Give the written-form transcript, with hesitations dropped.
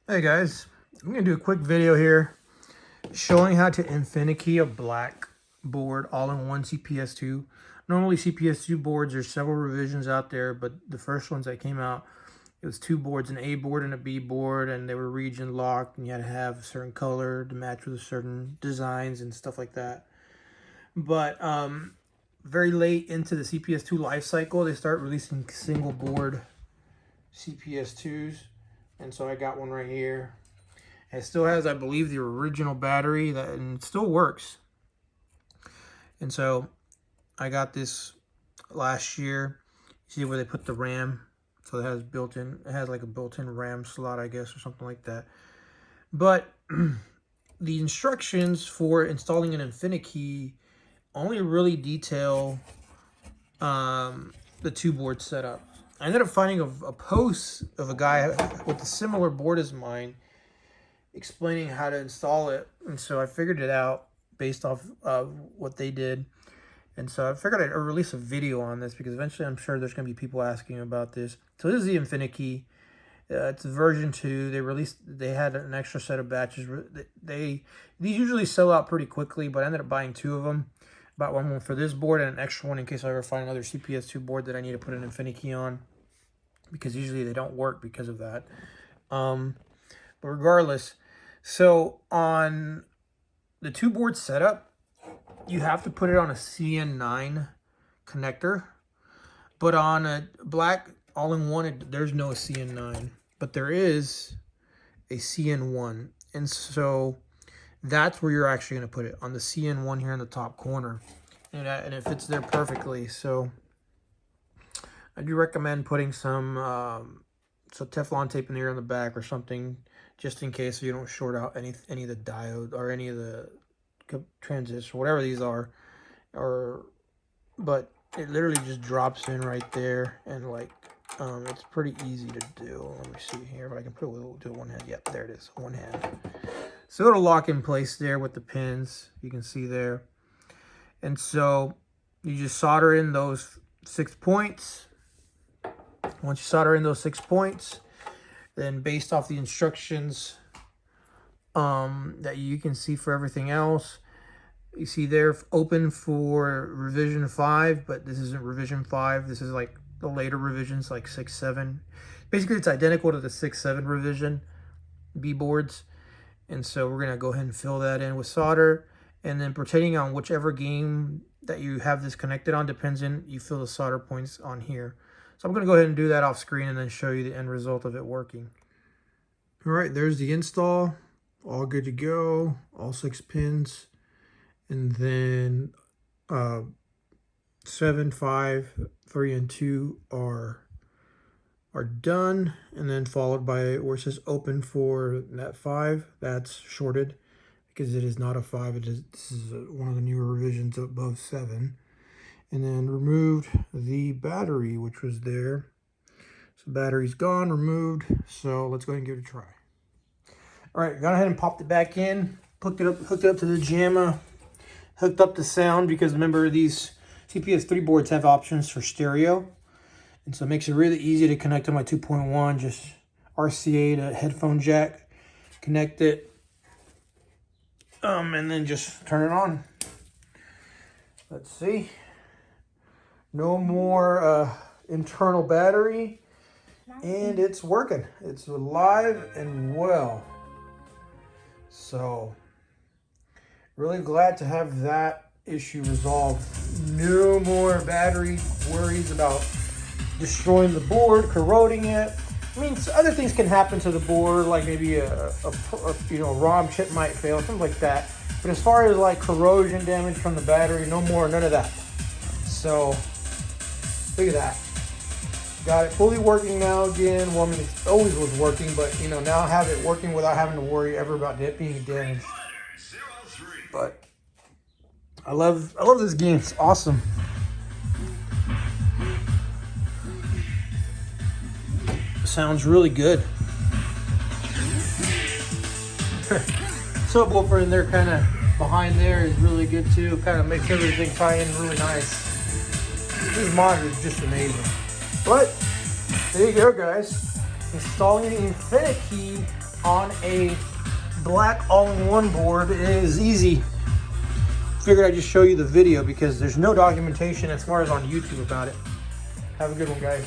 Hey guys, I'm going to do a quick video here showing how to InfiniKey a black board all in one CPS2. Normally CPS2 boards, there's several revisions out there, but the first ones that came out, it was two boards, an A board and a B board, and they were region locked, and you had to have a certain color to match with certain designs and stuff like that. But very late into the CPS2 life cycle, they start releasing single board CPS2s. And so I got one right here. It still has, I believe, the original battery and it still works. And so I got this last year. See where they put the RAM? So it has like a built-in RAM slot, I guess, or something like that. But the instructions for installing an InfiniKey only really detail the two board setup. I ended up finding a post of a guy with a similar board as mine explaining how to install it. And so I figured it out based off of what they did. And so I figured I'd release a video on this because eventually I'm sure there's going to be people asking about this. So this is the InfiniKey. It's version 2. They had an extra set of batches. These usually sell out pretty quickly, but I ended up buying two of them. Bought one for this board and an extra one in case I ever find another CPS2 board that I need to put an InfiniKey on, because usually they don't work because of that. But regardless, so on the two board setup, you have to put it on a CN9 connector. But on a black all-in-one, there's no CN9, but there is a CN1. And so that's where you're actually going to put it, on the CN1 here in the top corner. And it fits there perfectly. So I do recommend putting some Teflon tape in here on the back or something, just in case so you don't short out any of the diode or any of the transistors, whatever these are. But it literally just drops in right there, and like it's pretty easy to do. Let me see here if I can put it to one hand. Yep, there it is, one hand. So it'll lock in place there with the pins, you can see there. And so you just solder in those 6 points. Once you solder in those 6 points, then based off the instructions that you can see for everything else, you see there open for revision 5, but this isn't revision 5. This is like the later revisions, like 6, 7. Basically, it's identical to the 6, 7 revision B boards. And so we're going to go ahead and fill that in with solder. And then pertaining on whichever game that you have this connected on, depends on, you fill the solder points on here. So I'm going to go ahead and do that off screen and then show you the end result of it working. All right, there's the install. All good to go. All 6 pins. And then 7, 5, 3, and 2 are done, and then followed by where it says open for that 5. That's shorted because it is not a 5. This is one of the newer revisions above 7. And then removed the battery, which was there. So battery's gone, removed. So let's go ahead and give it a try. All right, gone ahead and popped it back in, hooked it up to the JAMA, hooked up the sound, because remember, these CPS3 boards have options for stereo. And so it makes it really easy to connect to my 2.1, just RCA to headphone jack, connect it, and then just turn it on. Let's see. No more internal battery, and it's working. It's live and well. So really glad to have that issue resolved. No more battery worries about destroying the board, corroding it. I mean, other things can happen to the board, like maybe a ROM chip might fail, something like that. But as far as like corrosion damage from the battery, no more, none of that. So look at that. Got it fully working now again. Well, I mean, it always was working, but you know, now I have it working without having to worry ever about it being damaged. But I love this game. It's awesome. Sounds really good. Subwoofer in there, kind of behind there, is really good too. Kind of makes everything tie in really nice. This monitor is just amazing. But there you go, guys. Installing the InfiniKey on a black all-in-one board is easy. Figured I'd just show you the video because there's no documentation as far as on YouTube about it. Have a good one, guys.